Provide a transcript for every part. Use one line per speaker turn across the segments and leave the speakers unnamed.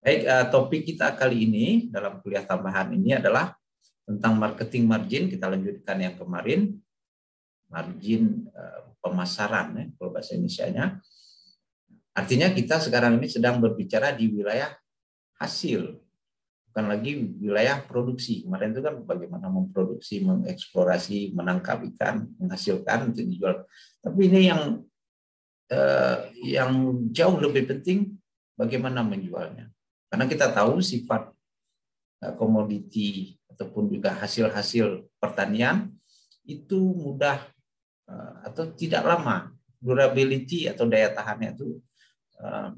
Baik, topik kita kali ini dalam kuliah tambahan ini adalah tentang marketing margin. Kita lanjutkan yang kemarin, margin pemasaran, ya, kalau bahasa Indonesianya. Artinya kita sekarang ini sedang berbicara di wilayah hasil, bukan lagi wilayah produksi. Kemarin itu kan bagaimana memproduksi, mengeksplorasi, menangkap ikan, menghasilkan untuk dijual. Tapi ini yang jauh lebih penting, bagaimana menjualnya. Karena kita tahu sifat komoditi ataupun juga hasil-hasil pertanian itu mudah atau tidak lama, durability atau daya tahannya itu 1,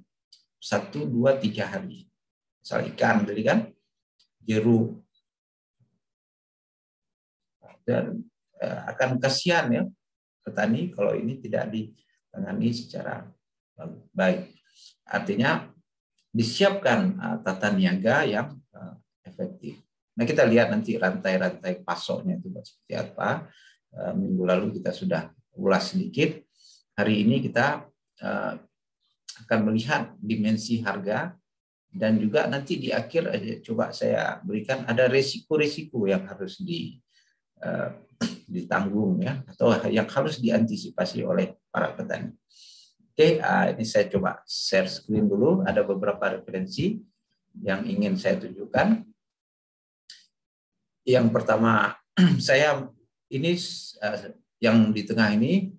2, 3 hari. Misal ikan tadi kan, jeruk, dan akan kasihan ya petani kalau ini tidak ditangani secara baik. Artinya disiapkan tata niaga yang efektif. Nah, kita lihat nanti rantai-rantai pasoknya itu seperti apa. Minggu lalu kita sudah ulas sedikit. Hari ini kita akan melihat dimensi harga, dan juga nanti di akhir coba saya berikan ada resiko-resiko yang harus ditanggung ya, atau yang harus diantisipasi oleh para petani. Oke, ini saya coba share screen dulu. Ada beberapa referensi yang ingin saya tunjukkan. Yang pertama, saya ini yang di tengah ini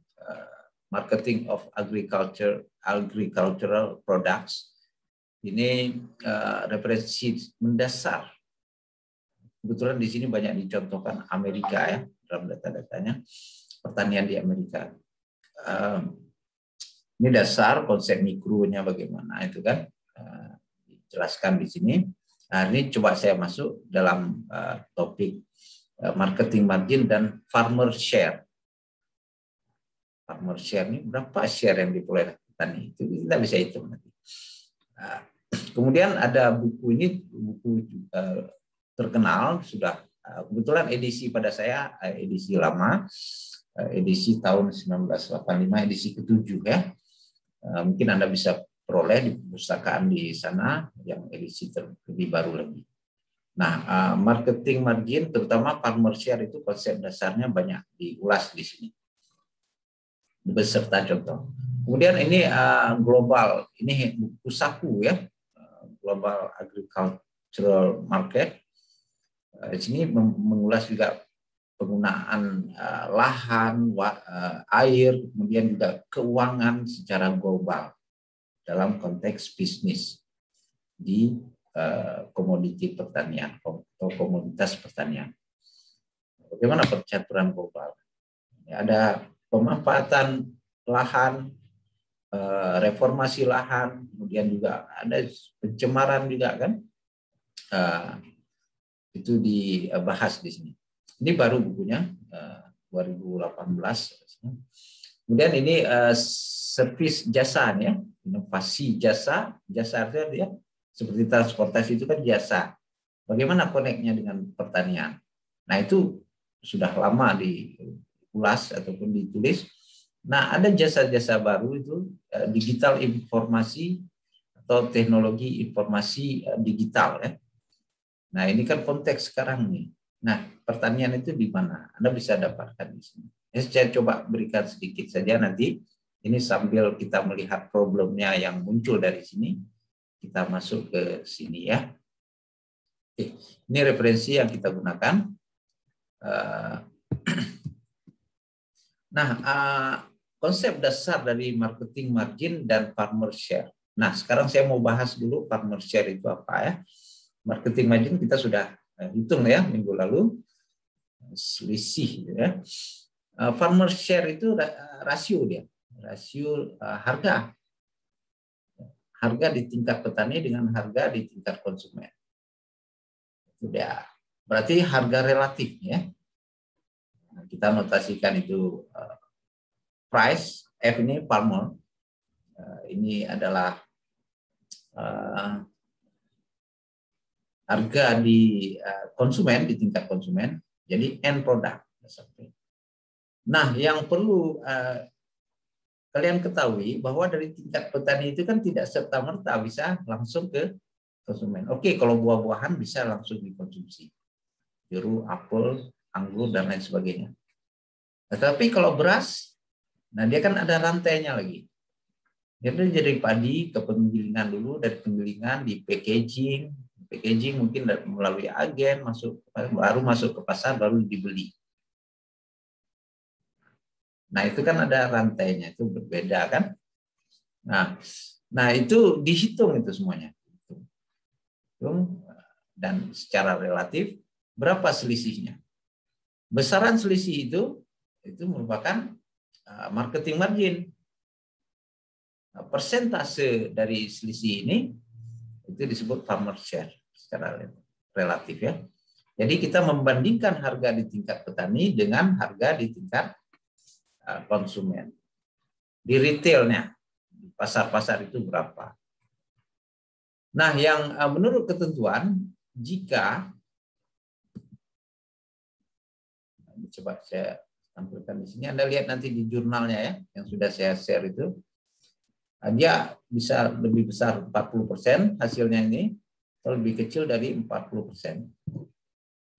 marketing of agricultural products. Ini referensi mendasar. Kebetulan di sini banyak dicontohkan Amerika ya dalam data-datanya, pertanian di Amerika. Ini dasar konsep mikronya bagaimana itu kan dijelaskan di sini. Nah, ini coba saya masuk dalam topik marketing margin dan farmer share. Farmer share ini berapa share yang diperoleh petani, itu kita bisa hitung nanti. Kemudian ada buku ini, buku terkenal sudah kebetulan edisi pada saya edisi lama, edisi tahun 1985, edisi ke-7 ya. Mungkin Anda bisa peroleh di perpustakaan di sana yang edisi lebih baru lagi. Nah, marketing margin terutama farmer share itu konsep dasarnya banyak diulas di sini beserta contoh. Kemudian ini global, ini buku saku ya, Global Agricultural Market. Di sini mengulas juga penggunaan lahan, air, kemudian juga keuangan secara global dalam konteks bisnis di komoditi pertanian atau komoditas pertanian. Bagaimana percaturan global? Ada pemanfaatan lahan, reformasi lahan, kemudian juga ada pencemaran juga kan, itu dibahas di sini. Ini baru bukunya 2018. Kemudian ini servis jasa ya, inovasi jasa artinya ya, seperti transportasi itu kan jasa. Bagaimana koneknya dengan pertanian? Nah, itu sudah lama diulas ataupun ditulis. Nah, ada jasa-jasa baru itu digital informasi atau teknologi informasi digital ya. Nah, ini kan konteks sekarang nih. Nah, pertanian itu di mana? Anda bisa dapatkan di sini. Saya coba berikan sedikit saja nanti. Ini sambil kita melihat problemnya yang muncul dari sini, kita masuk ke sini ya. Oke. Ini referensi yang kita gunakan. Nah, konsep dasar dari marketing margin dan farmer share. Nah, sekarang saya mau bahas dulu farmer share itu apa ya. Marketing margin kita sudah hitung ya minggu lalu, selisih ya. Farmer share itu rasio dia, rasio harga di tingkat petani dengan harga di tingkat konsumen. Sudah, berarti harga relatif ya. Kita notasikan itu price, F ini farmer, ini adalah harga di konsumen, di tingkat konsumen, jadi end product. Nah, yang perlu kalian ketahui bahwa dari tingkat petani itu kan tidak serta-merta bisa langsung ke konsumen. Oke, kalau buah-buahan bisa langsung dikonsumsi. Jeruk, apel, anggur, dan lain sebagainya. Tetapi kalau beras, nah dia kan ada rantainya lagi. Jadi dari padi ke penggilingan dulu, dari penggilingan di packaging mungkin melalui agen, baru masuk ke pasar, baru dibeli. Nah itu kan ada rantainya, itu berbeda kan. Nah itu dihitung itu semuanya. Dan secara relatif berapa selisihnya. Besaran selisih itu merupakan marketing margin. Persentase dari selisih ini itu disebut farmer share secara relatif ya. Jadi kita membandingkan harga di tingkat petani dengan harga di tingkat konsumen. Di retailnya, di pasar-pasar itu berapa. Nah, yang menurut ketentuan, jika coba saya tampilkan di sini, Anda lihat nanti di jurnalnya ya, yang sudah saya share itu, dia bisa lebih besar 40% hasilnya ini, atau lebih kecil dari 40%.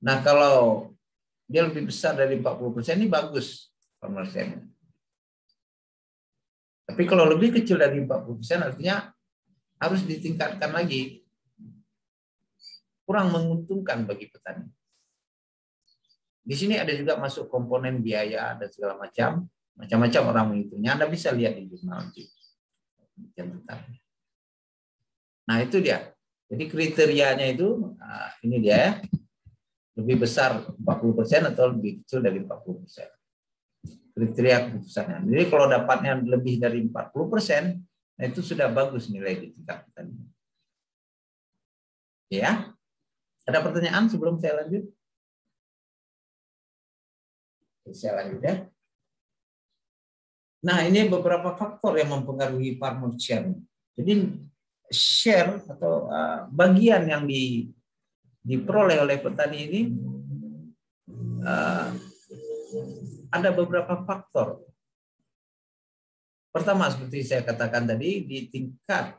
Nah, kalau dia lebih besar dari 40% ini bagus komersialnya. Tapi kalau lebih kecil dari 40% artinya harus ditingkatkan lagi. Kurang menguntungkan bagi petani. Di sini ada juga masuk komponen biaya dan segala macam. Macam-macam orang menghitungnya. Anda bisa lihat di jurnal itu. Nah itu dia. Jadi kriterianya itu, ini dia ya. Lebih besar 40% atau lebih kecil dari 40%. Kriteria keputusannya. Jadi kalau dapatnya lebih dari 40%, nah itu sudah bagus nilai di tingkat petani. Ya, ada pertanyaan sebelum saya lanjut? Saya lanjut ya. Nah, ini beberapa faktor yang mempengaruhi farmer share. Jadi share atau bagian yang diperoleh oleh petani ini ada beberapa faktor. Pertama, seperti saya katakan tadi, di tingkat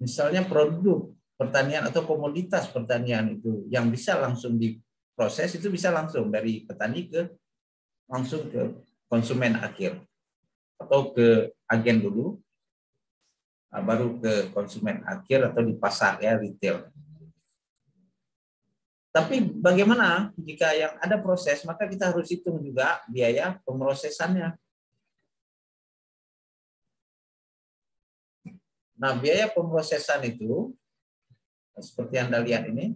misalnya produk pertanian atau komoditas pertanian itu yang bisa langsung diproses, itu bisa langsung dari petani langsung ke konsumen akhir. Atau ke agen dulu, baru ke konsumen akhir atau di pasar ya, retail. Tapi bagaimana jika yang ada proses, maka kita harus hitung juga biaya pemrosesannya. Nah, biaya pemrosesan itu, seperti Anda lihat ini,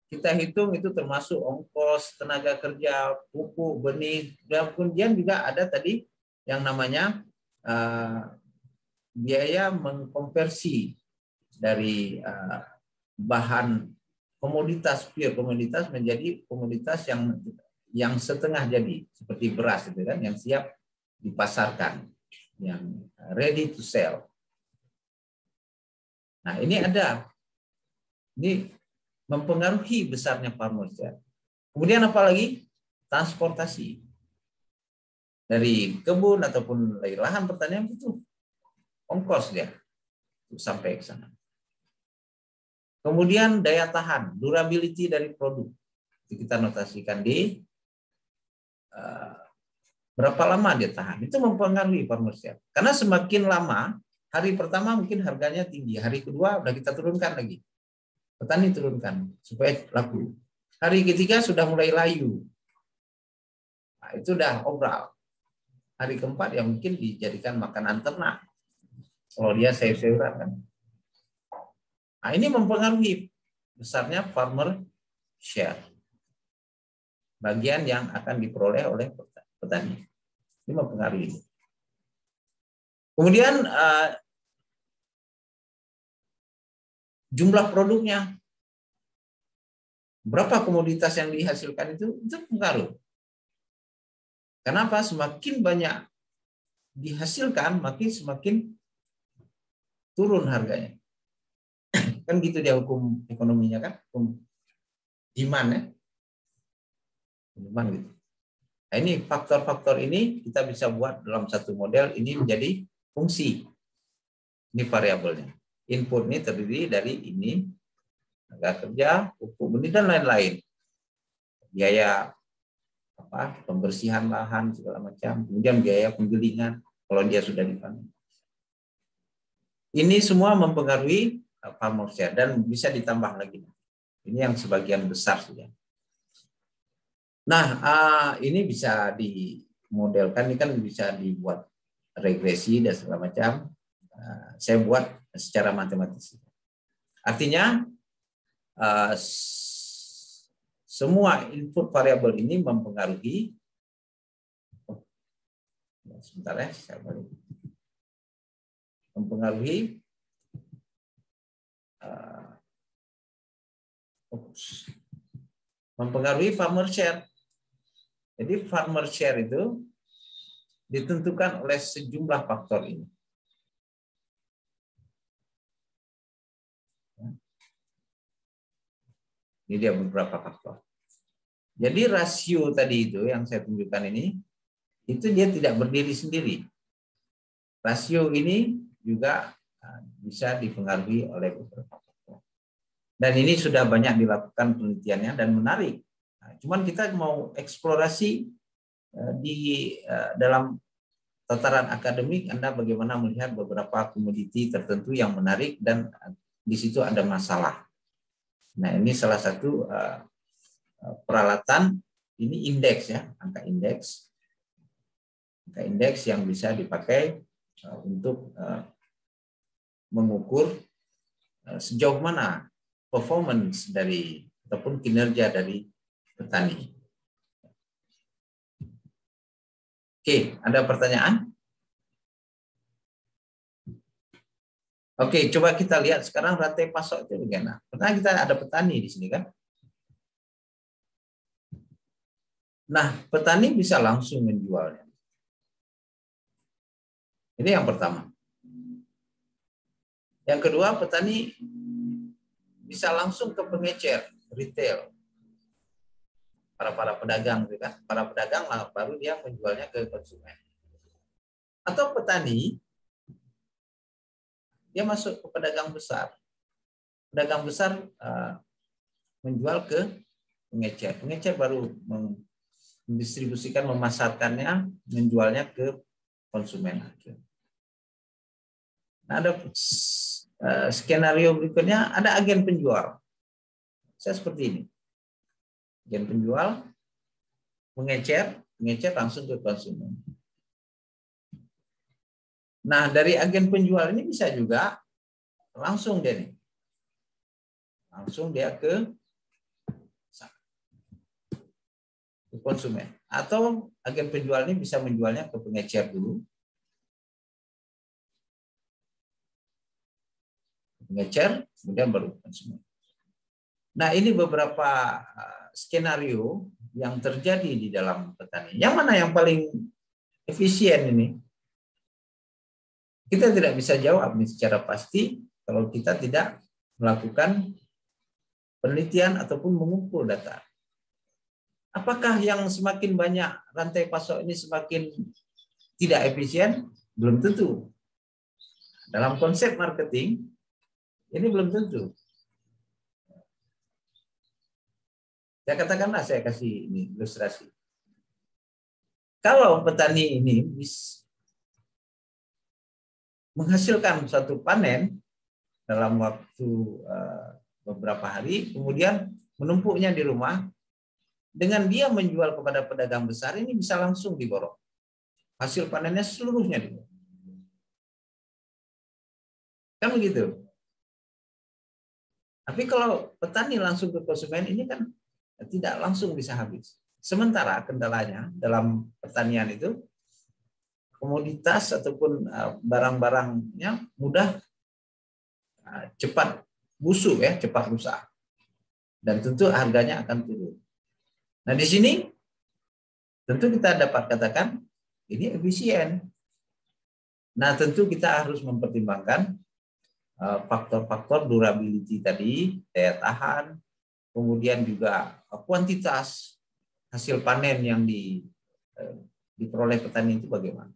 kita hitung itu termasuk ongkos, tenaga kerja, pupuk, benih, dan kemudian juga ada tadi yang namanya biaya mengkonversi dari bahan komoditas pure komoditas menjadi komoditas yang setengah jadi seperti beras itu kan, yang siap dipasarkan, yang ready to sell. Nah ini mempengaruhi besarnya farmer share. Kemudian apalagi transportasi dari kebun ataupun dari lahan pertanian itu ongkos dia sampai ke sana. Kemudian daya tahan, durability dari produk. Kita notasikan di berapa lama dia tahan. Itu mempengaruhi farmer share. Karena semakin lama, hari pertama mungkin harganya tinggi, hari kedua udah kita turunkan lagi. Petani turunkan supaya laku. Hari ketiga sudah mulai layu. Nah, itu udah obral. Hari keempat yang mungkin dijadikan makanan ternak. Kalau dia sayur-sayuran kan. Nah, ini mempengaruhi besarnya farmer share. Bagian yang akan diperoleh oleh petani. Ini mempengaruhi. Kemudian jumlah produknya. Berapa komoditas yang dihasilkan itu pengaruh. Kenapa? Semakin banyak dihasilkan, semakin turun harganya. Kan gitu dia hukum ekonominya kan, hukum demand ya. Demand gitu. Nah, ini faktor-faktor ini kita bisa buat dalam satu model ini menjadi fungsi. Ini variabelnya. Input ini terdiri dari ini, tenaga kerja, pupuk benih, dan lain-lain. Biaya pembersihan lahan segala macam, kemudian biaya penggilingan kalau dia sudah dipanen. Ini semua mempengaruhi farmer share dan bisa ditambah lagi. Ini yang sebagian besar sudah. Nah, ini bisa dimodelkan, ini kan bisa dibuat regresi dan segala macam. Saya buat secara matematis. Artinya semua input variabel ini mempengaruhi. Sebentar ya, saya balik. Mempengaruhi farmer share. Jadi farmer share itu ditentukan oleh sejumlah faktor ini. Ini dia beberapa faktor. Jadi rasio tadi itu yang saya tunjukkan ini, itu dia tidak berdiri sendiri. Rasio ini juga bisa dipengaruhi oleh beberapa faktor. Dan ini sudah banyak dilakukan penelitiannya dan menarik. Cuman kita mau eksplorasi di dalam tataran akademik, Anda bagaimana melihat beberapa komoditi tertentu yang menarik dan di situ ada masalah. Nah, ini salah satu peralatan, ini indeks ya, angka indeks yang bisa dipakai untuk mengukur sejauh mana performance dari ataupun kinerja dari petani. Oke, ada pertanyaan? Oke, coba kita lihat sekarang rantai pasok itu bagaimana. Karena kita ada petani di sini kan. Nah, petani bisa langsung menjualnya. Ini yang pertama. Yang kedua, petani bisa langsung ke pengecer, retail. Para pedagang, kan? Para pedagang lah baru dia menjualnya ke konsumen. Atau petani dia masuk ke pedagang besar. Pedagang besar menjual ke pengecer. Pengecer baru mendistribusikan, memasarkannya, menjualnya ke konsumen. Nah, ada skenario berikutnya, ada agen penjual. Saya seperti ini. Agen penjual mengecer langsung ke konsumen. Nah, dari agen penjual ini bisa juga langsung dia ke konsumen. Atau agen penjual ini bisa menjualnya ke pengecer dulu. Pengecer, kemudian baru konsumen. Nah, ini beberapa skenario yang terjadi di dalam petani. Yang mana yang paling efisien ini? Kita tidak bisa jawab secara pasti kalau kita tidak melakukan penelitian ataupun mengumpul data. Apakah yang semakin banyak rantai pasok ini semakin tidak efisien? Belum tentu. Dalam konsep marketing, ini belum tentu. Ya katakanlah saya kasih ini ilustrasi. Kalau petani ini menghasilkan satu panen dalam waktu beberapa hari, kemudian menumpuknya di rumah, dengan dia menjual kepada pedagang besar ini bisa langsung diborong. Hasil panennya seluruhnya diborong. Kan begitu. Tapi kalau petani langsung ke konsumen ini kan tidak langsung bisa habis. Sementara kendalanya dalam pertanian itu komoditas ataupun barang-barangnya mudah cepat busuk ya, cepat rusak. Dan tentu harganya akan turun. Nah, di sini tentu kita dapat katakan ini efisien. Nah, tentu kita harus mempertimbangkan faktor-faktor durability tadi, daya tahan, kemudian juga kuantitas hasil panen yang diperoleh petani itu bagaimana?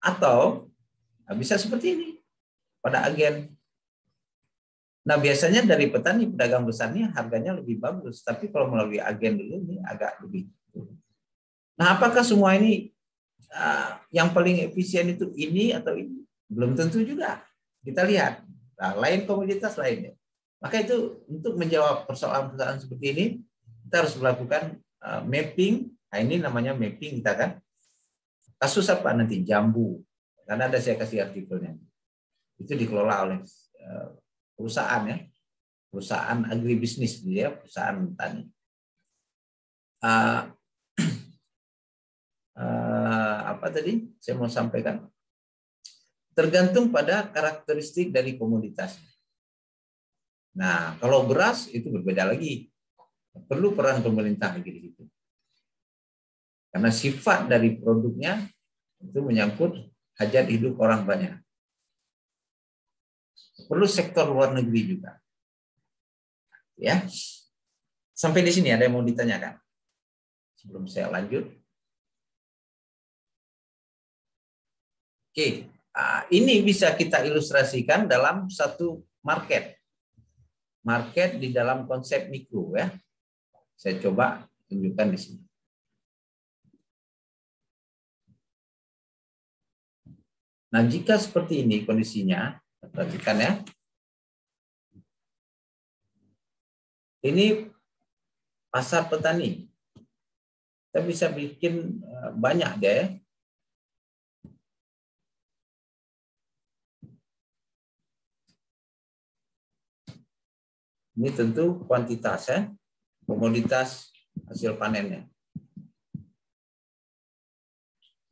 Atau bisa seperti ini pada agen. Nah, biasanya dari petani pedagang besarnya harganya lebih bagus, tapi kalau melalui agen dulu ini agak lebih. Nah, apakah semua ini yang paling efisien itu ini atau ini? Belum tentu juga. Kita lihat. Nah, lain komoditas lainnya. Maka itu untuk menjawab persoalan-persoalan seperti ini, kita harus melakukan mapping. Nah, ini namanya mapping kita kan. Kasus apa nanti? Jambu. Karena ada saya kasih artikelnya. Itu dikelola oleh perusahaan ya. Perusahaan agribisnis ya, perusahaan tani. Apa tadi saya mau sampaikan? Tergantung pada karakteristik dari komoditasnya. Nah, kalau beras itu berbeda lagi. Perlu peran pemerintah lagi di situ. Karena sifat dari produknya itu menyangkut hajat hidup orang banyak. Perlu sektor luar negeri juga. Ya. Sampai di sini ada yang mau ditanyakan? Sebelum saya lanjut. Oke, ini bisa kita ilustrasikan dalam satu market. Market di dalam konsep mikro ya. Saya coba tunjukkan di sini. Nah, jika seperti ini kondisinya, perhatikan ya. Ini pasar petani. Kita bisa bikin banyak deh. Ini tentu kuantitas ya, komoditas hasil panennya.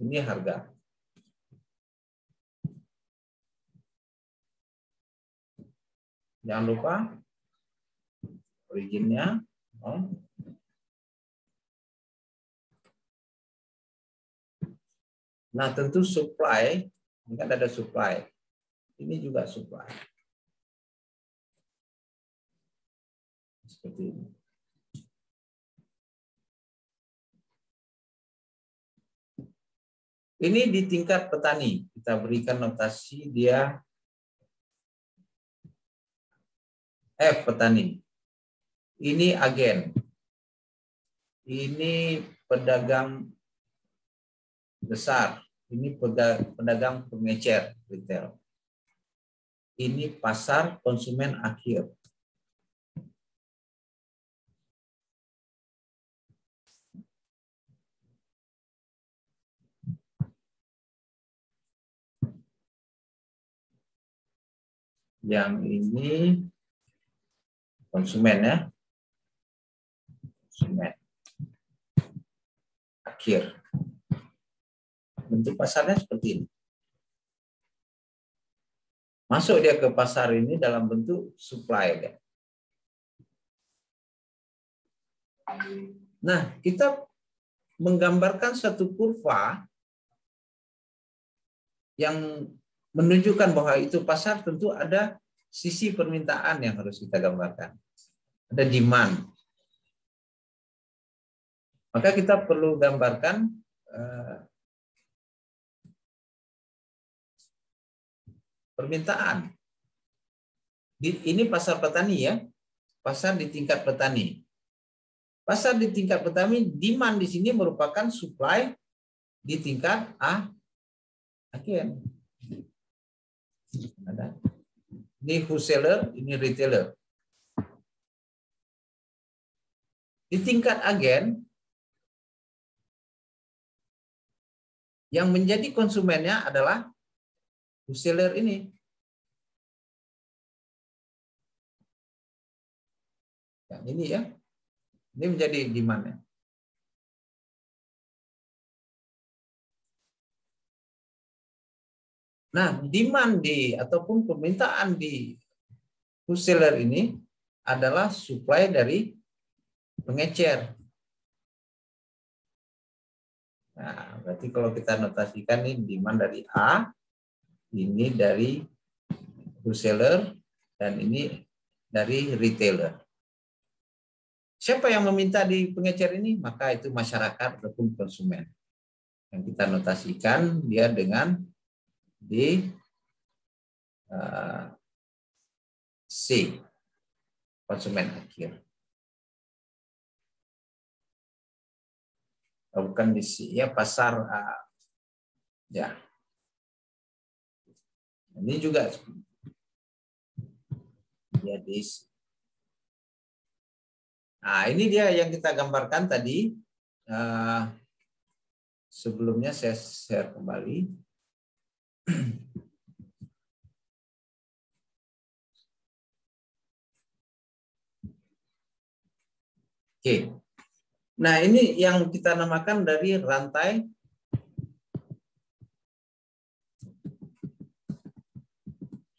Ini harga. Jangan lupa originnya. Nah, tentu supply, ini kan ada supply. Ini juga supply. Seperti ini. Ini di tingkat petani. Kita berikan notasi dia F petani. Ini agen. Ini pedagang besar. Ini pedagang pengecer retail. Ini pasar konsumen akhir. Yang ini konsumen ya. Konsumen akhir. Bentuk pasarnya seperti ini. Masuk dia ke pasar ini dalam bentuk supply. Nah, kita menggambarkan satu kurva yang menunjukkan bahwa itu pasar, tentu ada sisi permintaan yang harus kita gambarkan. Ada demand. Maka kita perlu gambarkan permintaan. Ini pasar petani ya. Pasar di tingkat petani. Pasar di tingkat petani, demand di sini merupakan supply di tingkat agen. Ada. Ini wholesaler, ini retailer. Di tingkat agen, yang menjadi konsumennya adalah wholesaler ini. Yang ini ya. Ini menjadi demand-nya. Nah, demand ataupun permintaan di wholesaler ini adalah supply dari pengecer. Nah, berarti kalau kita notasikan ini demand dari A, ini dari wholesaler, dan ini dari retailer. siapa yang meminta di pengecer ini? Maka itu masyarakat ataupun konsumen. Yang kita notasikan dia dengan di C, konsumen akhir. Bukan di C, ya pasar ya. Ini juga ya di C. Nah, ini dia yang kita gambarkan tadi. Sebelumnya saya share kembali. Oke. Nah, ini yang kita namakan dari rantai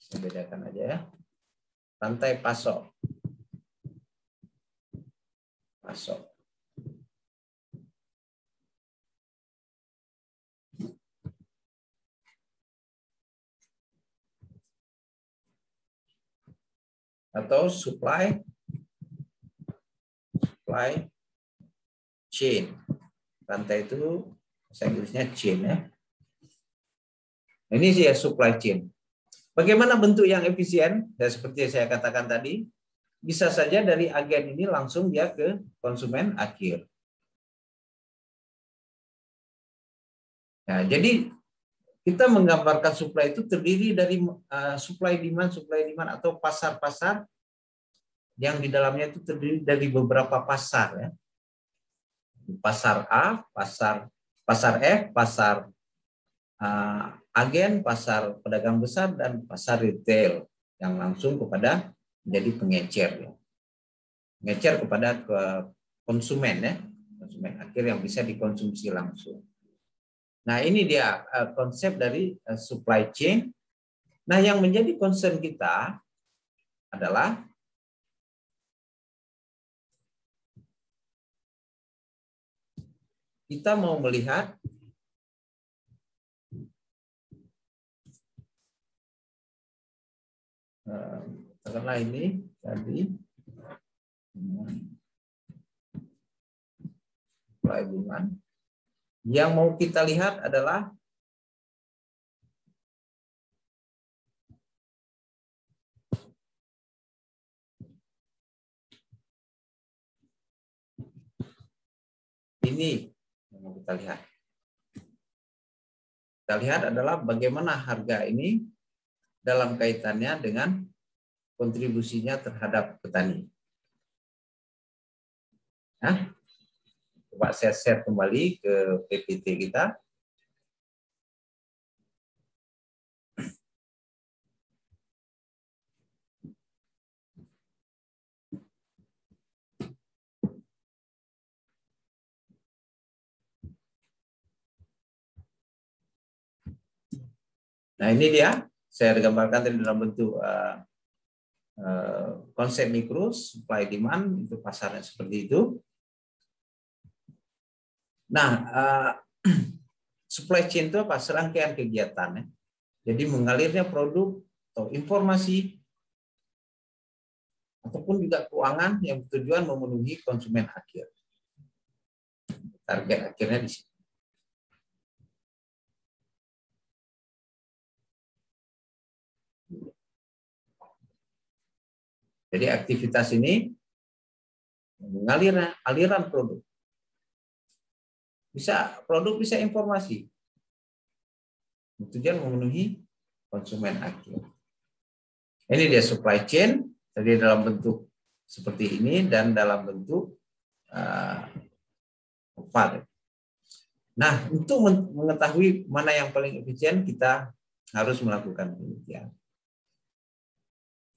saya bedakan aja ya. Rantai pasok. Atau supply chain. Rantai itu bahasa Inggrisnya chain ya. Ini sih ya supply chain. Bagaimana bentuk yang efisien? Dan seperti yang saya katakan tadi, bisa saja dari agen ini langsung dia ke konsumen akhir. Nah, jadi kita menggambarkan supply itu terdiri dari supply demand atau pasar-pasar yang di dalamnya itu terdiri dari beberapa pasar ya. Pasar A, pasar F, pasar agen, pasar pedagang besar, dan pasar retail yang langsung kepada menjadi pengecer ya. Pengecer kepada konsumen ya, konsumen akhir yang bisa dikonsumsi langsung. Nah, ini dia konsep dari supply chain. Nah, yang menjadi concern kita adalah kita mau melihat katakanlah ini tadi supply demand. Yang mau kita lihat adalah ini yang mau kita lihat. Kita lihat adalah bagaimana harga ini dalam kaitannya dengan kontribusinya terhadap petani. Nah, coba saya share kembali ke PPT kita. Nah, ini dia. Saya gambarkan tadi dalam bentuk konsep mikro, supply demand, itu pasarnya seperti itu. Nah, supply chain itu apa? Serangkaian kegiatan. Ya. Jadi mengalirnya produk atau informasi ataupun juga keuangan yang bertujuan memenuhi konsumen akhir. Target akhirnya di sini. Jadi aktivitas ini mengalir aliran produk. Produk bisa informasi. Tujuan memenuhi konsumen akhir. Ini dia supply chain, tadi dalam bentuk seperti ini dan dalam bentuk oval. Nah, untuk mengetahui mana yang paling efisien, kita harus melakukan penelitian.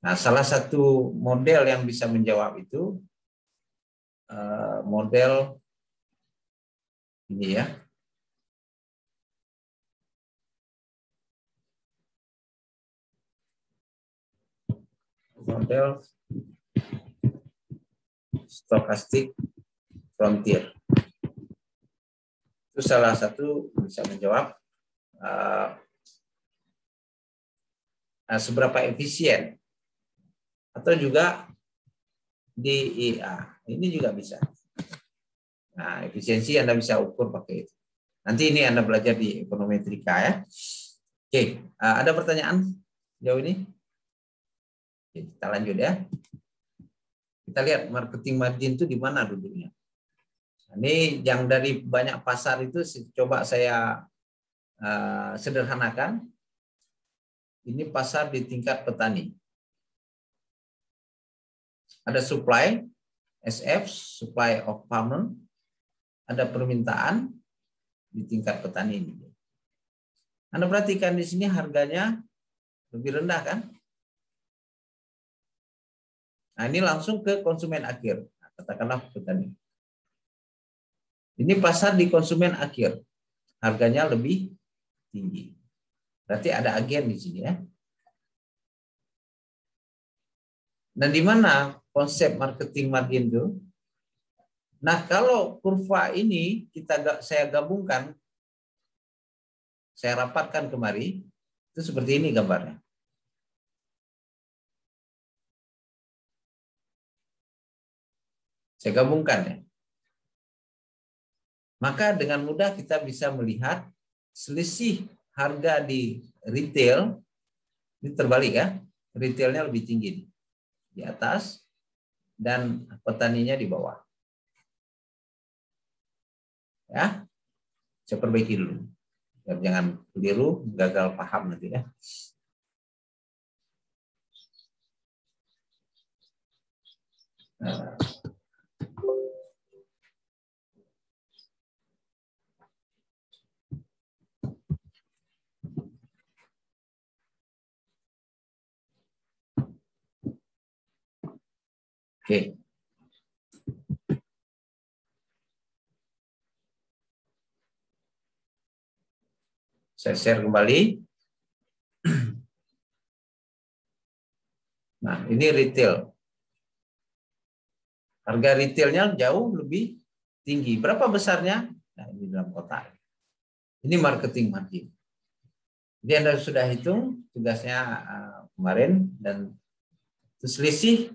Nah, salah satu model yang bisa menjawab itu model ini ya. Model stochastic frontier. Itu salah satu bisa menjawab seberapa efisien atau juga DEA. Ini juga bisa. Nah, efisiensi Anda bisa ukur pakai itu. Nanti ini Anda belajar di ekonometrika ya. Oke, ada pertanyaan jauh ini? Oke, kita lanjut ya. Kita lihat marketing margin itu di mana duduknya. Ini yang dari banyak pasar itu coba saya sederhanakan. Ini pasar di tingkat petani. Ada supply, SF, supply of farmer. Ada permintaan di tingkat petani ini. Anda perhatikan di sini harganya lebih rendah kan? Nah, ini langsung ke konsumen akhir. Nah, katakanlah petani. Ini pasar di konsumen akhir. Harganya lebih tinggi. Berarti ada agen di sini ya. Dan di mana konsep marketing margin itu? Nah, kalau kurva ini saya gabungkan, saya rapatkan kemari, itu seperti ini gambarnya. Saya gabungkan ya. Maka dengan mudah kita bisa melihat selisih harga di retail, ini terbalik ya, retailnya lebih tinggi di atas dan petaninya di bawah. Ya, saya perbaiki dulu. Biar jangan keliru, gagal paham nanti ya. Nah. Oke. Saya share kembali. Nah, ini retail. Harga retailnya jauh lebih tinggi. Berapa besarnya? Nah, ini dalam kotak. Ini marketing margin. Jadi Anda sudah hitung tugasnya kemarin dan selisih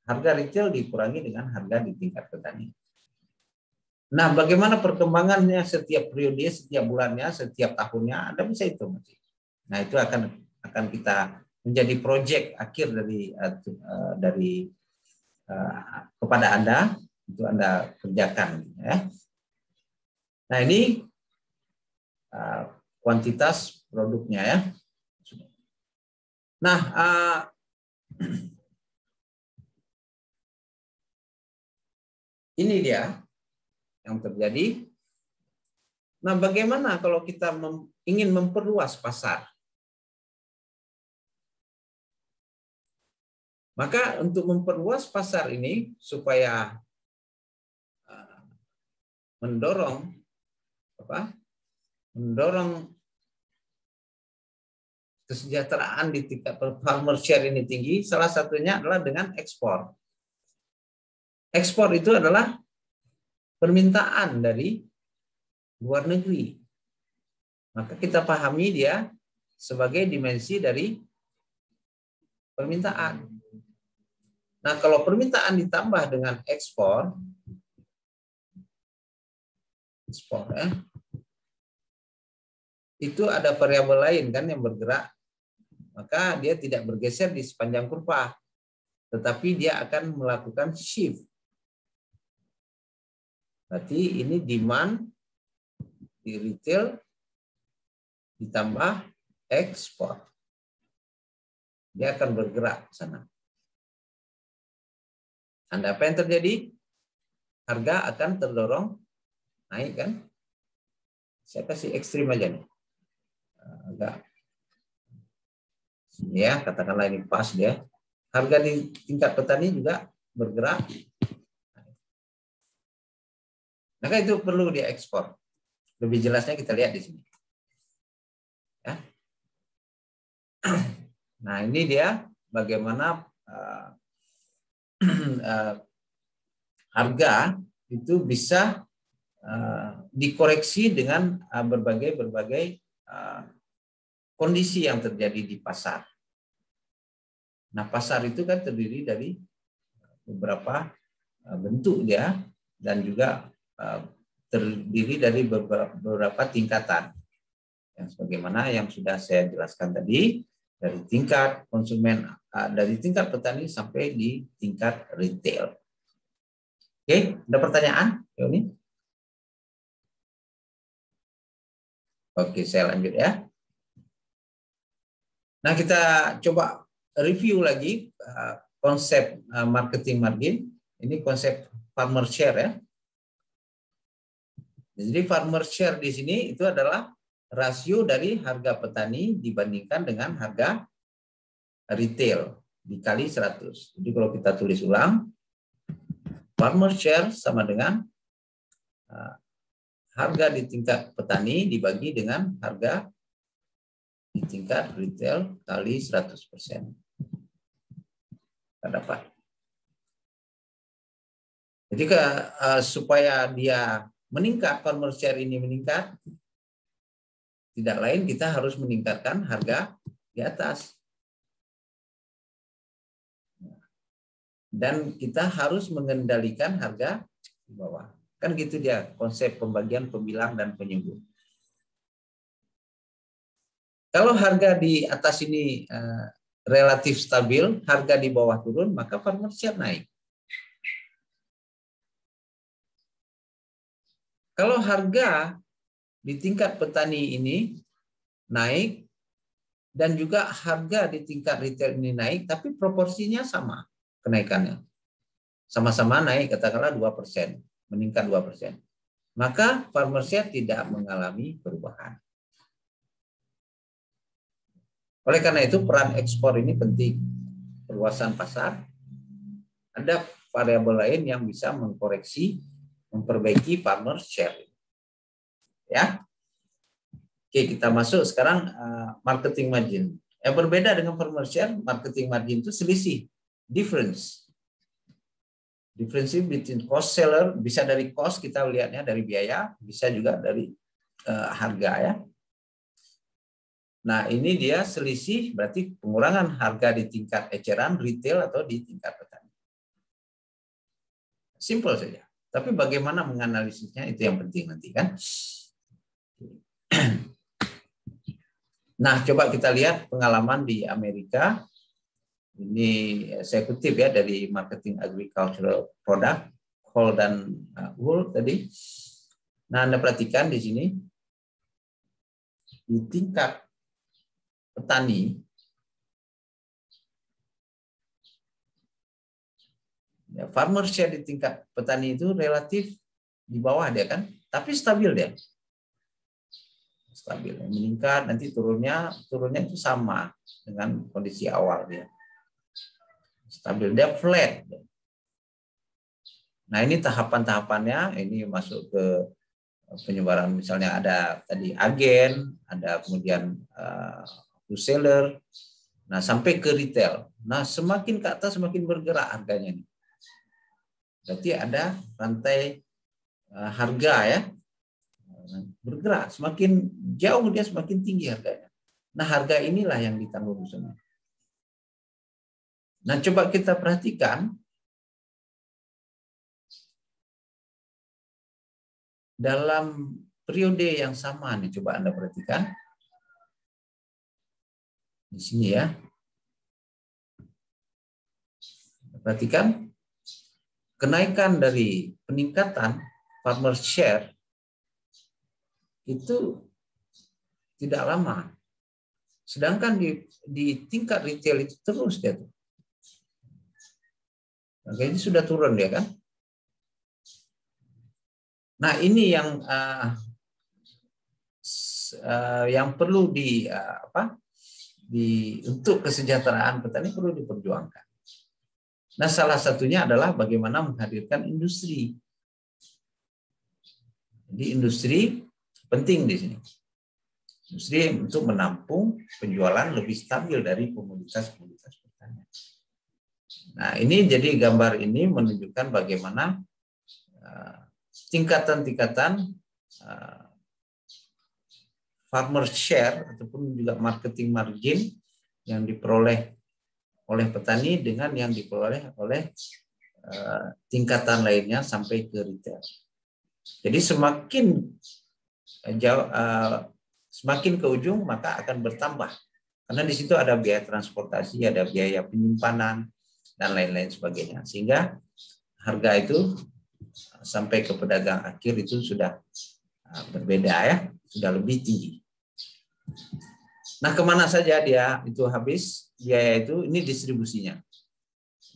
harga retail dikurangi dengan harga di tingkat petani. Nah, bagaimana perkembangannya setiap periode, setiap bulannya, setiap tahunnya, Anda bisa hitung. Nah, itu akan kita menjadi proyek akhir dari kepada Anda, itu Anda kerjakan. Ya. Nah, ini kuantitas produknya ya. Nah, ini dia yang terjadi. Nah, bagaimana kalau kita ingin memperluas pasar? Maka untuk memperluas pasar ini supaya mendorong kesejahteraan di tingkat farmer share ini tinggi, salah satunya adalah dengan ekspor. Ekspor itu adalah permintaan dari luar negeri. Maka kita pahami dia sebagai dimensi dari permintaan. Nah, kalau permintaan ditambah dengan ekspor ya, itu ada variabel lain kan yang bergerak, maka dia tidak bergeser di sepanjang kurva, tetapi dia akan melakukan shift. Berarti ini demand di retail ditambah ekspor. Dia akan bergerak ke sana. Anda apa yang terjadi? Harga akan terdorong naik kan? Saya kasih ekstrim aja nih. Agak ya, katakanlah ini pas dia. Harga di tingkat petani juga bergerak. Maka itu perlu diekspor. Lebih jelasnya kita lihat di sini. Ya. Nah, ini dia bagaimana harga itu bisa dikoreksi dengan berbagai kondisi yang terjadi di pasar. Nah, pasar itu kan terdiri dari beberapa bentuk dia, dan juga terdiri dari beberapa tingkatan. Yang sebagaimana yang sudah saya jelaskan tadi, dari tingkat konsumen, dari tingkat petani sampai di tingkat retail. Oke, ada pertanyaan, Yoni? Oke, saya lanjut ya. Nah, kita coba review lagi konsep marketing margin. Ini konsep farmer share ya. Jadi farmer share di sini itu adalah rasio dari harga petani dibandingkan dengan harga retail dikali 100. Jadi kalau kita tulis ulang, farmer share sama dengan harga di tingkat petani dibagi dengan harga di tingkat retail kali 100%. Kita dapat. Jadi supaya dia meningkat, farmer share ini meningkat, tidak lain kita harus meningkatkan harga di atas. Dan kita harus mengendalikan harga di bawah. Kan gitu dia konsep pembagian pembilang dan penyumbung. Kalau harga di atas ini relatif stabil, harga di bawah turun, maka farmer share naik. Kalau harga di tingkat petani ini naik dan juga harga di tingkat retail ini naik, tapi proporsinya sama kenaikannya. Sama-sama naik, katakanlah 2%, meningkat 2%. Maka farmer share tidak mengalami perubahan. Oleh karena itu peran ekspor ini penting. Perluasan pasar. Ada variabel lain yang bisa mengkoreksi, memperbaiki farmer share. Ya. Oke, kita masuk sekarang marketing margin. Yang berbeda dengan farmer share, marketing margin itu selisih, difference. Difference between cost seller, bisa dari cost kita lihatnya dari biaya, bisa juga dari harga ya. Nah, ini dia selisih berarti pengurangan harga di tingkat eceran retail atau di tingkat petani. Simple saja. Tapi bagaimana menganalisisnya itu yang penting nanti kan. Nah, coba kita lihat pengalaman di Amerika. Ini saya kutip ya dari Marketing Agricultural Product, Hall dan Wool tadi. Nah, Anda perhatikan di sini di tingkat petani, ya, farmer share di tingkat petani itu relatif di bawah dia kan, tapi stabil dia. Stabil, meningkat, nanti turunnya itu sama dengan kondisi awal dia. Stabil, dia flat. Nah, ini tahapan-tahapannya, ini masuk ke penyebaran, misalnya ada tadi agen, ada kemudian wholesaler, nah sampai ke retail. Nah, semakin ke atas semakin bergerak harganya. Berarti ada rantai harga ya, bergerak, semakin jauh dia semakin tinggi harganya. Nah, harga inilah yang ditanggung semua. Nah, coba kita perhatikan dalam periode yang sama nih, coba Anda perhatikan di sini ya. Perhatikan kenaikan dari peningkatan farmer share itu tidak lama. Sedangkan di tingkat retail itu terus dia tuh. Nah, ini sudah turun dia kan. Nah, ini yang perlu untuk kesejahteraan petani perlu diperjuangkan. Nah, salah satunya adalah bagaimana menghadirkan industri. Jadi industri penting di sini. Industri untuk menampung penjualan lebih stabil dari komoditas-komoditas pertanian. Nah, ini jadi gambar ini menunjukkan bagaimana tingkatan-tingkatan farmer share ataupun juga marketing margin yang diperoleh oleh petani dengan yang diperoleh oleh tingkatan lainnya sampai ke retail. Jadi semakin jauh, semakin ke ujung maka akan bertambah. Karena di situ ada biaya transportasi, ada biaya penyimpanan, dan lain-lain sebagainya. Sehingga harga itu sampai ke pedagang akhir itu sudah berbeda ya, sudah lebih tinggi. Nah, kemana saja dia itu habis biaya itu? Ini distribusinya.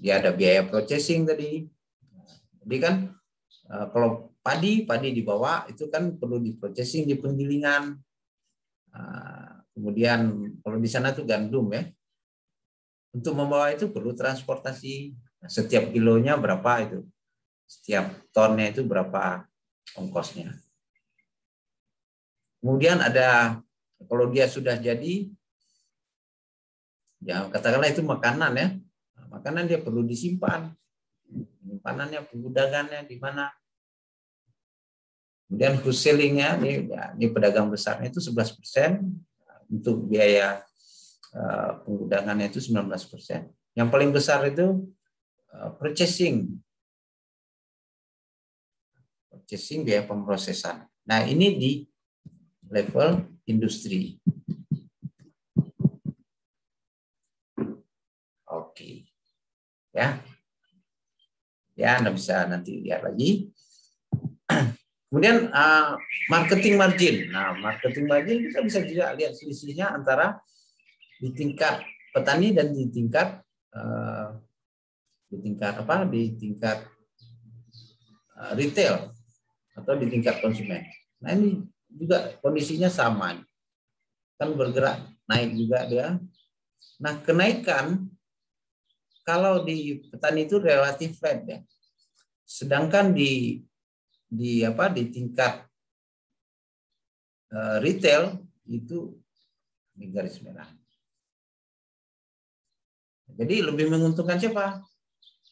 Dia ada biaya processing tadi. Jadi kan kalau padi dibawa itu kan perlu diprocessing di penggilingan. Kemudian kalau di sana tuh gandum ya. Untuk membawa itu perlu transportasi. Setiap kilonya berapa itu? Setiap tonnya itu berapa ongkosnya? Kemudian ada, kalau dia sudah jadi, ya katakanlah itu makanan ya. Makanan dia perlu disimpan. Penyimpanannya, penggudangannya di mana? Kemudian wholesalingnya, ini pedagang besarnya itu 11%, untuk biaya penggudangannya itu 19%. Yang paling besar itu purchasing biaya pemrosesan. Nah, ini di level industri. Oke. Ya. Ya, Anda bisa nanti lihat lagi. Kemudian marketing margin. Nah, marketing margin kita bisa juga lihat selisihnya antara di tingkat petani dan di tingkat retail atau di tingkat konsumen. Nah, ini juga kondisinya sama. Kan bergerak naik juga dia. Nah, kenaikan kalau di petani itu relatif flat ya. Sedangkan di tingkat retail itu di garis merah. Jadi lebih menguntungkan siapa?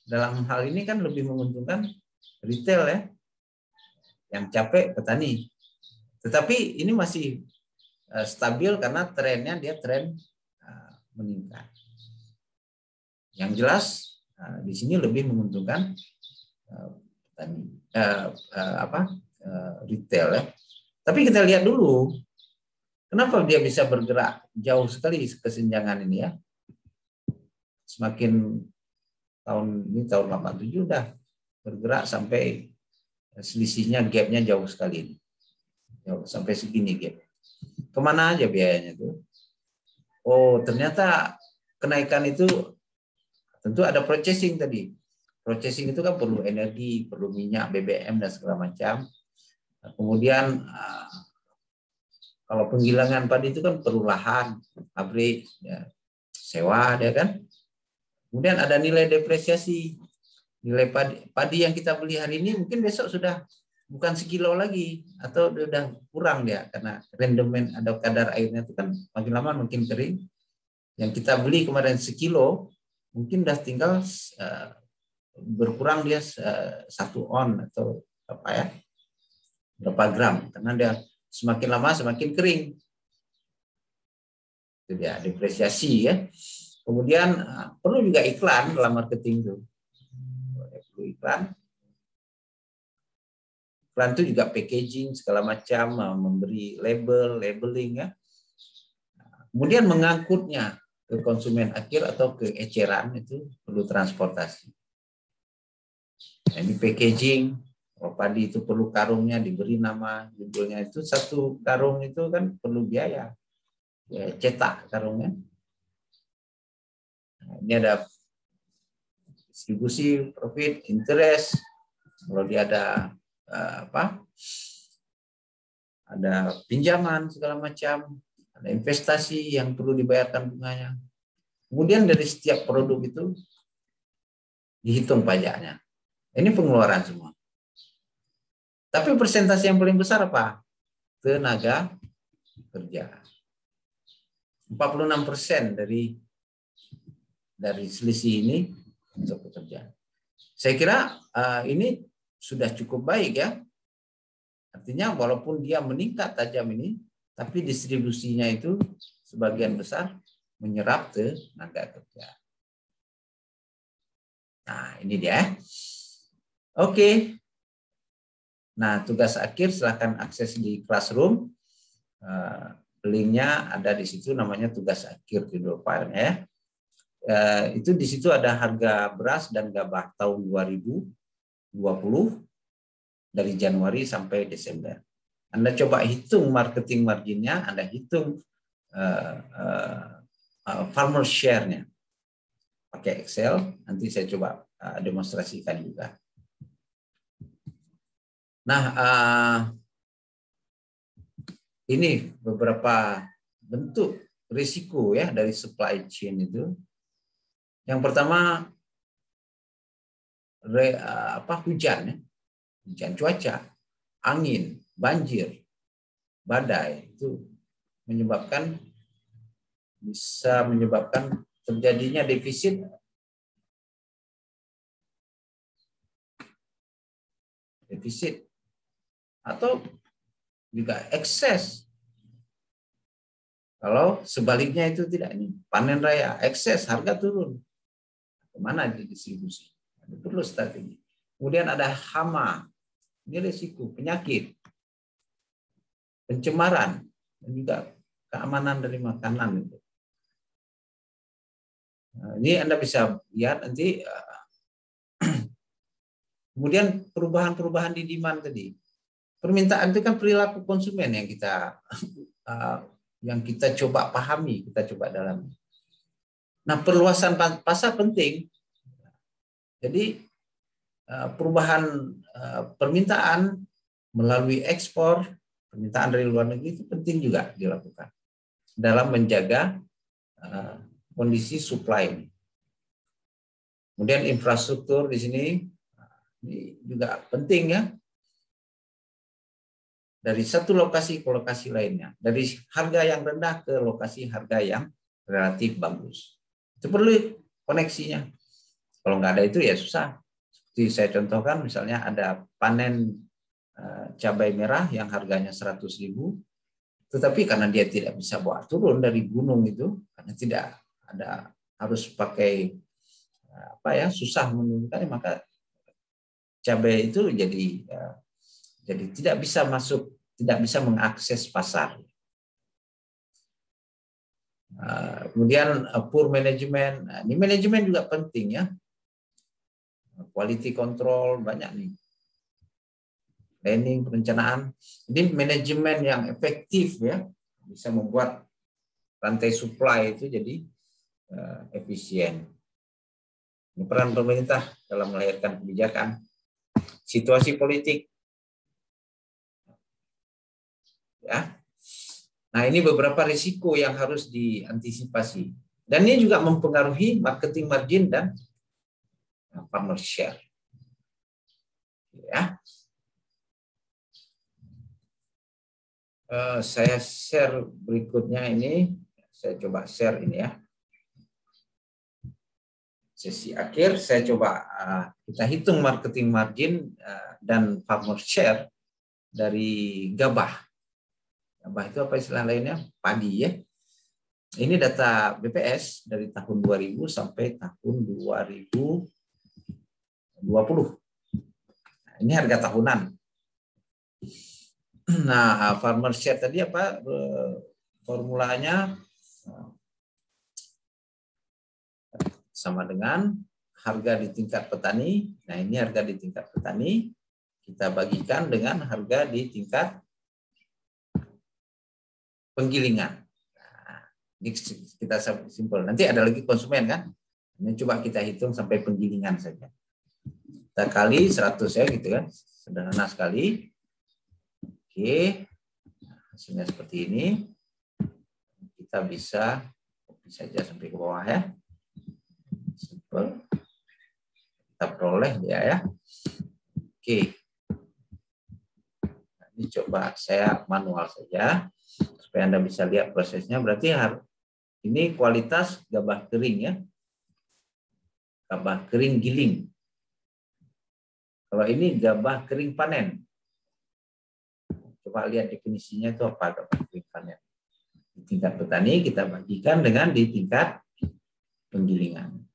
Dalam hal ini kan lebih menguntungkan retail ya. Yang capek petani. Tetapi ini masih stabil karena trennya dia tren meningkat. Yang jelas di sini lebih menguntungkan petani, retail ya. Tapi kita lihat dulu kenapa dia bisa bergerak jauh sekali kesenjangan ini ya. Semakin tahun 87 udah bergerak sampai selisihnya, gapnya jauh sekali. Jauh, sampai segini gap. Kemana aja biayanya tuh? Oh, ternyata kenaikan itu tentu ada processing tadi. Processing itu kan perlu energi, perlu minyak, BBM, dan segala macam. Nah, kemudian kalau penggilingan padi itu kan perlu lahan, pabrik, ya, sewa, ya kan. Kemudian ada nilai depresiasi. Nilai padi yang kita beli hari ini mungkin besok sudah bukan sekilo lagi atau sudah kurang dia karena rendemen ada kadar airnya itu kan makin lama makin kering. Yang kita beli kemarin sekilo mungkin sudah tinggal berkurang dia 1 on atau apa ya, berapa gram, karena dia semakin lama semakin kering. Itu dia depresiasi ya. Kemudian perlu juga iklan dalam marketing itu. Perlu iklan. Iklan itu juga packaging segala macam, memberi labeling ya. Kemudian mengangkutnya ke konsumen akhir atau ke eceran itu perlu transportasi. Nah, ini packaging. Kalau padi itu perlu karungnya, diberi nama, judulnya itu satu karung itu kan perlu biaya. Ya, cetak karungnya. Nah, ini ada distribusi, profit, interest. Kalau dia ada ada pinjaman segala macam, ada investasi yang perlu dibayarkan bunganya. Kemudian dari setiap produk itu dihitung pajaknya. Ini pengeluaran semua. Tapi persentase yang paling besar apa? Tenaga kerja. 46% dari selisih ini untuk pekerjaan. Saya kira ini sudah cukup baik ya. Artinya walaupun dia meningkat tajam ini, tapi distribusinya itu sebagian besar menyerap tenaga kerja. Nah, ini dia. Oke. Nah, tugas akhir silahkan akses di Classroom. Linknya ada di situ, namanya tugas akhir di file ya. Itu di situ ada harga beras dan gabah tahun 2020 dari Januari sampai Desember. Anda coba hitung marketing marginnya, Anda hitung farmer share-nya. Pakai Excel, nanti saya coba demonstrasikan juga. Nah, ini beberapa bentuk risiko ya dari supply chain itu. Yang pertama, hujan ya. Hujan cuaca, angin, banjir, badai itu bisa menyebabkan terjadinya defisit atau juga ekses. Kalau sebaliknya itu tidak, ini panen raya, ekses, harga turun. Kemana didistribusi? Perlu strategi. Kemudian ada hama, ini risiko, penyakit, pencemaran, dan juga keamanan dari makanan. Nah, ini Anda bisa lihat nanti. Kemudian perubahan-perubahan di demand tadi. Permintaan itu kan perilaku konsumen yang kita coba pahami, kita coba dalami. Nah, perluasan pasar penting. Jadi perubahan permintaan melalui ekspor, permintaan dari luar negeri itu penting juga dilakukan dalam menjaga kondisi supply. Kemudian infrastruktur di sini ini juga penting ya. Dari satu lokasi ke lokasi lainnya. Dari harga yang rendah ke lokasi harga yang relatif bagus. Itu perlu koneksinya. Kalau nggak ada itu ya susah. Seperti saya contohkan misalnya ada panen cabai merah yang harganya 100.000, tetapi karena dia tidak bisa bawa turun dari gunung itu, karena tidak ada, harus pakai susah menurunkannya, maka cabai itu jadi tidak bisa masuk, tidak bisa mengakses pasar. Kemudian poor management, ini manajemen juga penting ya. Quality control banyak nih. Planning, perencanaan. Jadi manajemen yang efektif ya bisa membuat rantai supply itu jadi efisien. Ini peran pemerintah dalam melahirkan kebijakan. Situasi politik. Ya. Nah, ini beberapa risiko yang harus diantisipasi. Dan ini juga mempengaruhi marketing margin dan farmer share. Ya. Saya share berikutnya ini. Saya coba share ini ya. Sesi akhir saya coba kita hitung marketing margin dan farmer share dari gabah. Gabah itu apa istilah lainnya? Padi ya. Ini data BPS dari tahun 2000 sampai tahun 2020. Nah, ini harga tahunan. Nah, farmer share tadi apa formulanya? Sama dengan harga di tingkat petani. Nah, ini harga di tingkat petani. Kita bagikan dengan harga di tingkat penggilingan. Nah, ini kita simpel. Nanti ada lagi konsumen kan? Ini coba kita hitung sampai penggilingan saja. Kita kali 100 ya gitu kan. Sederhana sekali. Oke. Hasilnya seperti ini. Kita bisa copy saja sampai ke bawah ya. Simple. Kita peroleh dia ya. Oke. Nah, ini coba saya manual saja supaya Anda bisa lihat prosesnya. Berarti ini kualitas gabah kering ya. Gabah kering giling. Kalau ini gabah kering panen. Coba lihat definisinya itu apa gabah kering panen. Di tingkat petani kita bagikan dengan di tingkat penggilingan.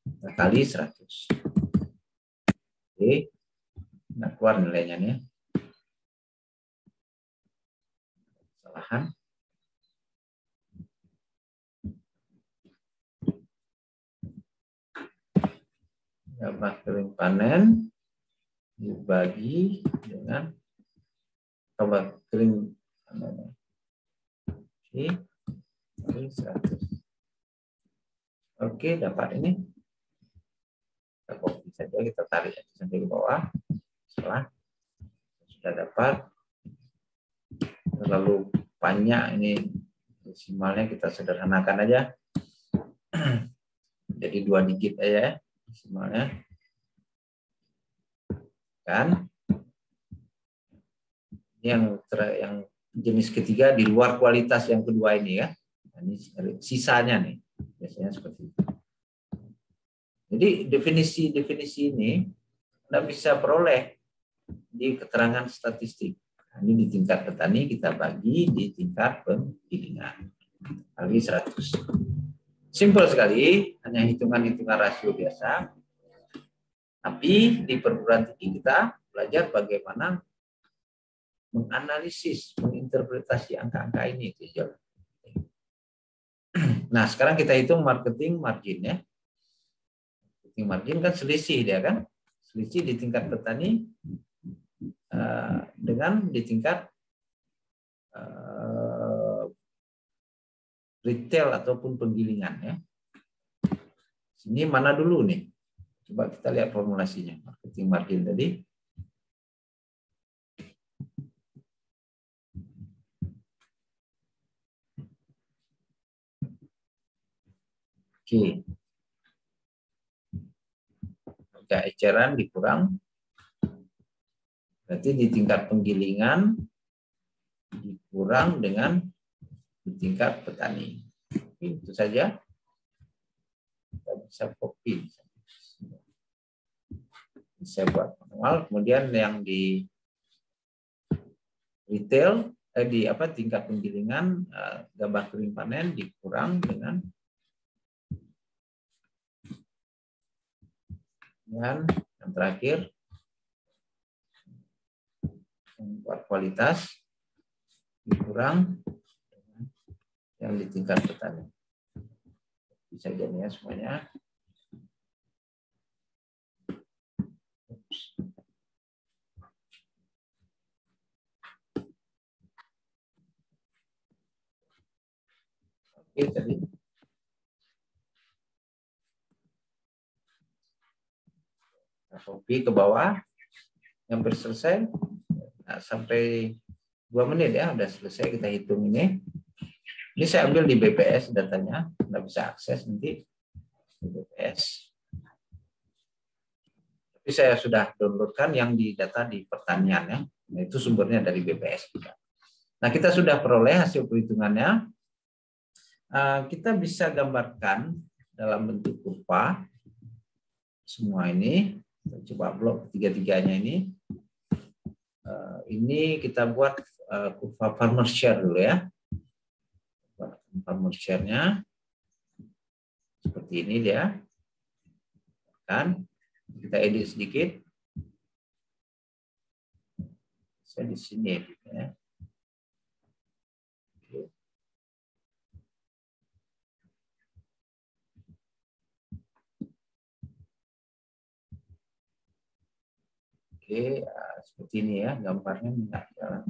Kita kali 100. Oke, nggak keluar nilainya nih. Kesalahan. Gabah kering panen dibagi dengan gabah kering panen. Oke, 100. Oke, dapat ini. Kita copy saja, kita tarik sampai ke bawah. Setelah sudah dapat, terlalu banyak ini desimalnya, kita sederhanakan aja. Jadi 2 digit aja ya desimalnya. Kan? Yang jenis ketiga di luar kualitas yang kedua ini ya. Ini sisanya nih. Biasanya seperti itu. Jadi definisi ini Anda bisa peroleh di keterangan statistik. Ini di tingkat petani kita bagi di tingkat penggilingan. Kali 100. Simpel sekali, hanya hitungan-hitungan rasio biasa. Tapi di perguruan tinggi kita belajar bagaimana menganalisis, menginterpretasi angka-angka ini. Nah, sekarang kita hitung marketing margin ya. Marketing margin kan selisih dia kan. Selisih di tingkat petani dengan di tingkat retail ataupun penggilingan ya. Ini mana dulu nih? Coba kita lihat formulasinya. Marketing margin tadi. Oke. Harga eceran dikurang. Berarti di tingkat penggilingan dikurang dengan di tingkat petani. Itu saja. Kita bisa copy. Bisa buat manual. Kemudian yang di retail, di tingkat penggilingan gabah kering panen dikurang dengan yang terakhir buat kualitas dikurang yang di tingkat petani. Bisa jadi ya semuanya. Oke, tadi. Copy ke bawah. Hampir selesai. Nah, sampai 2 menit ya, udah selesai kita hitung ini. Ini saya ambil di BPS datanya, Anda bisa akses nanti di BPS. Tapi saya sudah downloadkan yang di data di pertanian ya. Nah, itu sumbernya dari BPS juga. Nah, kita sudah peroleh hasil perhitungannya. Kita bisa gambarkan dalam bentuk kurva semua ini. Kita coba blok tiga-tiganya ini. Ini kita buat kurva farmer share dulu ya. Farmer share-nya seperti ini dia. Kan kita edit sedikit. Saya di sini ya. Oke, seperti ini ya gambarnya enggak jalan.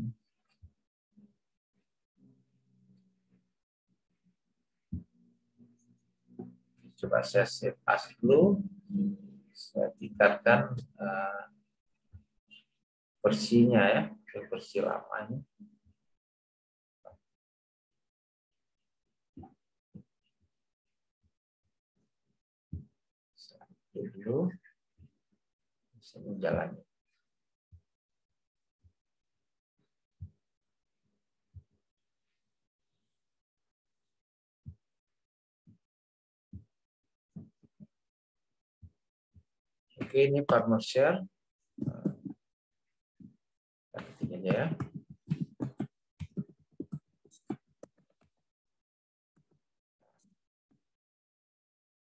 Coba saya save as dulu. Saya tingkatkan versinya ya, ke versi lamanya. Dulu bisa menjalani. Oke, ini farmer share. Kita ketik aja ya.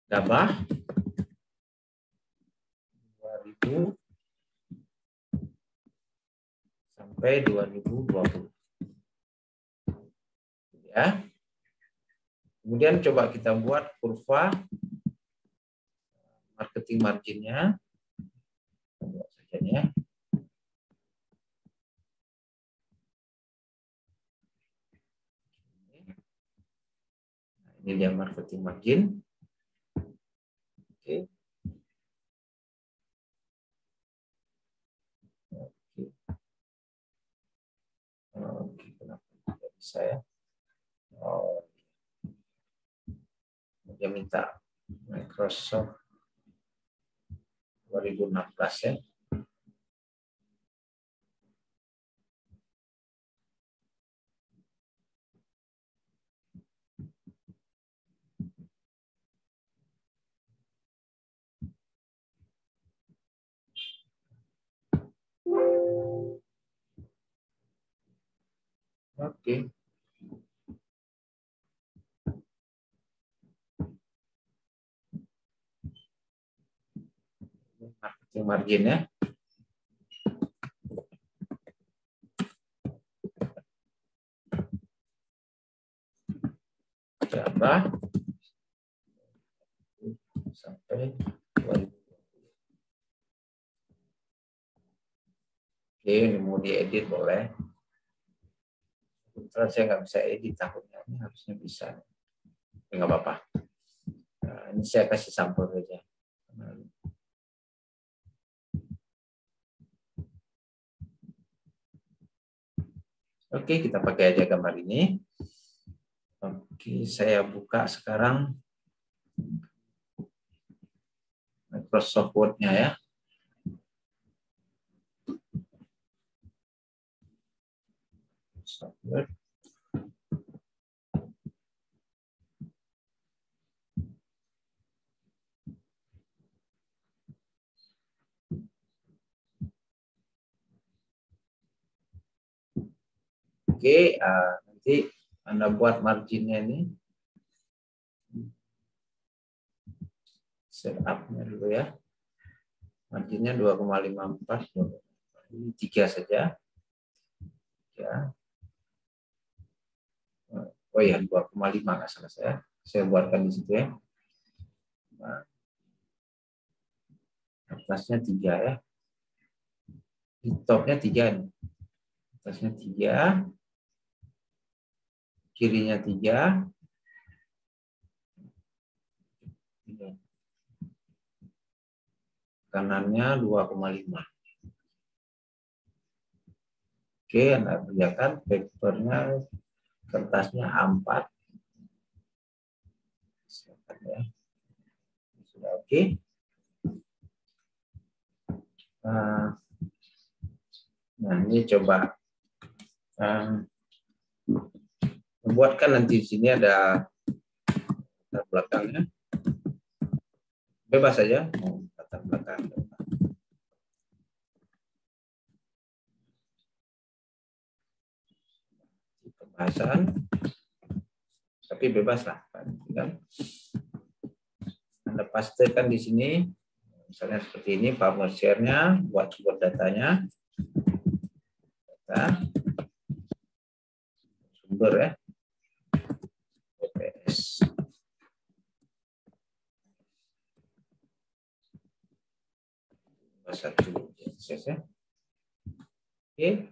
Gabah 2000 sampai 2020. Ya. Kemudian coba kita buat kurva marketing marginnya. Buat saja ya. Nah, ini dia marketing margin. Oke. Oke, kenapa tidak bisa ya? Oh, dia minta Microsoft 2016 ya. Oke. Marketing margin ya. Coba sampai 2020. Oke, ini mau diedit boleh. Kebetulan saya nggak bisa edit tahunnya, ini harusnya bisa. Nggak apa-apa. Nah, ini saya kasih sampel saja. Oke, kita pakai aja gambar ini. Oke, saya buka sekarang Microsoft Word-nya ya. Microsoft Word. Oke, nanti Anda buat marginnya ini. Setup-nya dulu ya. Marginnya 2,54. Ini 3 saja. Ya. Oh ya, 2,5 nggak salah saya. Saya buatkan di situ ya. Nah, atasnya 3 ya. Di topnya 3 nih. Atasnya 3. Kirinya 3. Kanannya 2,5. Oke, Anda kerjakan papernya, kertasnya A4. Ya. Sudah oke. Nah, ini coba membuatkan nanti di sini ada latar belakangnya. Bebas saja mau latar belakang. Pembahasan, tapi bebas lah kan. Anda pastikan di sini, misalnya seperti ini, publish share-nya, buat sumber datanya, data, sumber ya, WPS. Satu ya. Oke.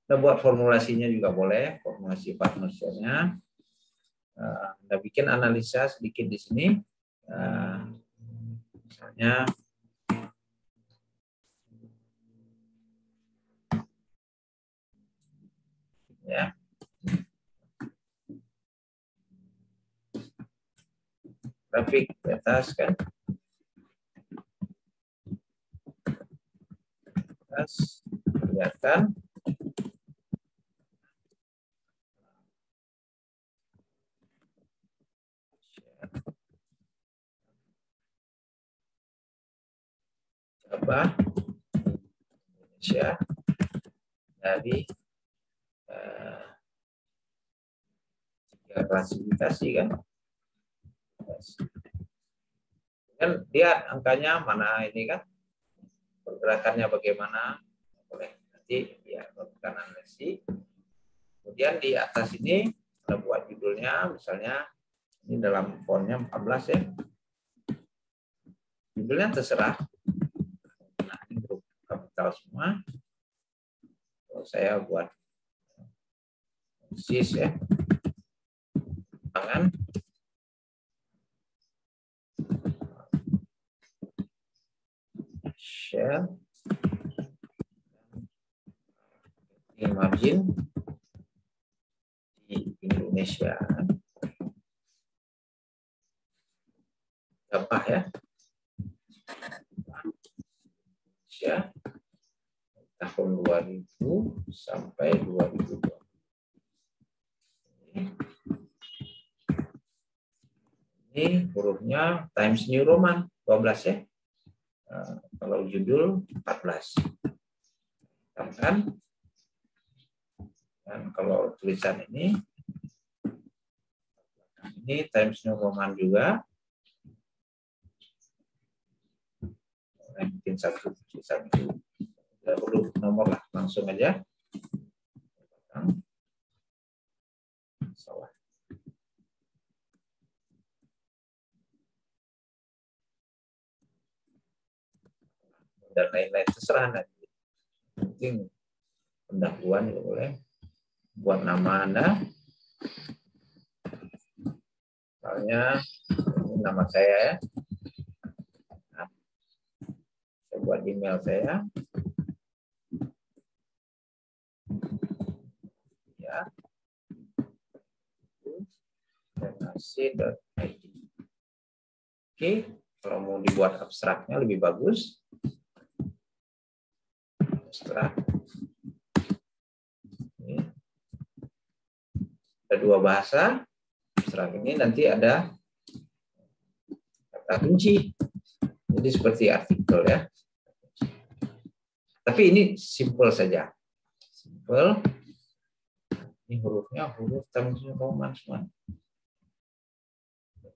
Kita buat formulasinya juga boleh, formulasi partnership-nya. Anda bikin analisa sedikit di sini. Misalnya ya. Grafik di atas kan. Atas kelihatan. Coba Indonesia dari 3 klasifikasi kan. Kan lihat angkanya mana ini kan, pergerakannya bagaimana, boleh. Nanti ya lakukan analisis. Kemudian di atas ini kita buat judulnya, misalnya ini dalam fontnya 14 ya. Judulnya terserah. Nah, ini huruf kapital semua. Kalau saya buat sis ya, tangan. Share. Ini margin di Indonesia. Gapah ya. Indonesia tahun 2000 sampai 2020. Ini hurufnya Times New Roman 12 ya. Kalau judul 14. Kan? Dan kalau tulisan ini Times New Roman juga. Mungkin satu huruf nomor lah, langsung aja. Salah. Dan lain-lain terserah nanti. Penting pendahuluan juga boleh. Buat nama Anda. Misalnya ini nama saya ya. Nah, saya buat email saya. Ya. Donasi.id. Oke, kalau mau dibuat abstraknya lebih bagus. Abstrak. Ini. Ada dua bahasa. Abstrak ini nanti ada kata kunci. Jadi seperti artikel ya. Tapi ini simple saja. Simple. Ini hurufnya huruf Times New Roman semua.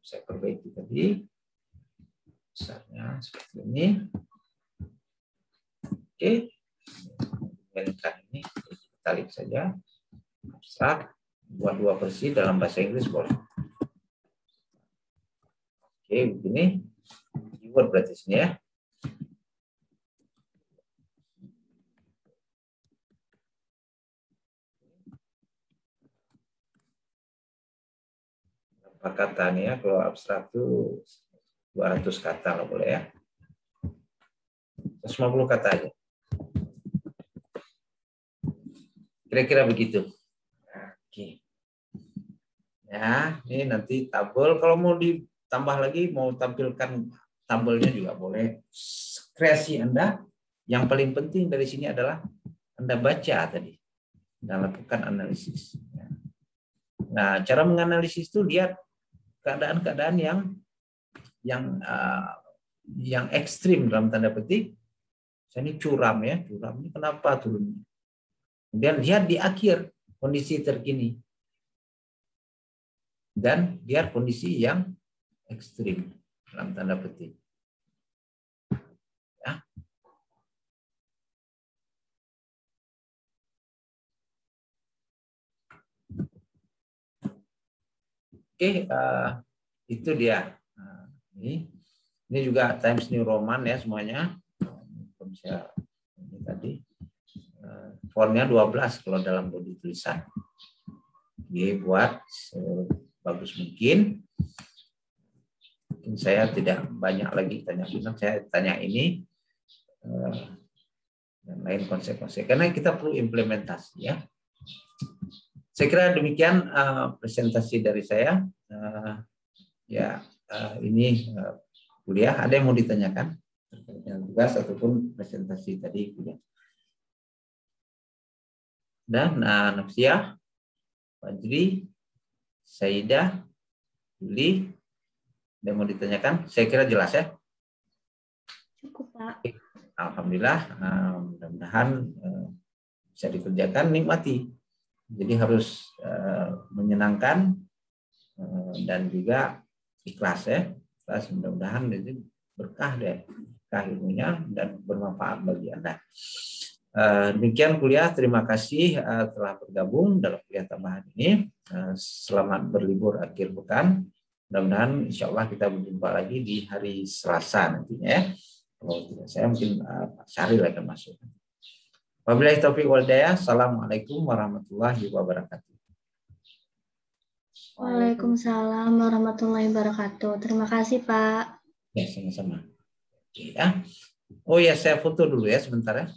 Saya perbaiki tadi. Besarnya seperti ini. Oke. Ini tarik saja. Abstrak. Buat dua versi dalam bahasa Inggris boleh. Oke, begini. Keyword berarti sini ya. Berapa kata nih ya? Kalau abstrak itu 200 kata lah boleh ya. 150 kata aja. Kira-kira begitu. Oke. Ya, ini nanti tabel. Kalau mau ditambah lagi, mau tampilkan tabelnya juga boleh. Kreasi Anda. Yang paling penting dari sini adalah Anda baca tadi dan lakukan analisis. Nah, cara menganalisis itu lihat keadaan-keadaan yang ekstrim dalam tanda petik. Ini curam ya, curam ini kenapa turun? Kemudian lihat di akhir kondisi terkini. Dan lihat kondisi yang ekstrim dalam tanda petik. Ya. Oke, itu dia. Ini juga Times New Roman ya semuanya. Bisa ini tadi. Fontnya 12 kalau dalam body tulisan. Oke, buat sebagus mungkin. Mungkin saya tidak banyak lagi tanya, saya tanya ini dan lain konsep-konsep karena kita perlu implementasi ya. Saya kira demikian presentasi dari saya. Ini kuliah. Ada yang mau ditanyakan terkait dengan tugas ataupun presentasi tadi kuliah? Dan Nafsiah, Fajri, Saidah, Juli, ada yang mau ditanyakan? Saya kira jelas ya.
Cukup, Pak.
Alhamdulillah, mudah-mudahan bisa dikerjakan, nikmati. Jadi harus menyenangkan dan juga ikhlas ya. Ikhlas, mudah-mudahan itu berkah deh, berkah ilmunya dan bermanfaat bagi Anda. Demikian kuliah. Terima kasih telah bergabung dalam kuliah tambahan ini. Selamat berlibur akhir pekan. Mudah-mudahan insya Allah kita berjumpa lagi di hari Selasa nantinya ya. Kalau tidak saya mungkin Pak Syahril akan masuk. Wabillahi taufiq wal hidayah. Assalamualaikum warahmatullahi wabarakatuh.
Waalaikumsalam warahmatullahi wabarakatuh. Terima kasih, Pak.
Ya, sama-sama. Oke, ya. Oh ya, saya foto dulu ya sebentar ya.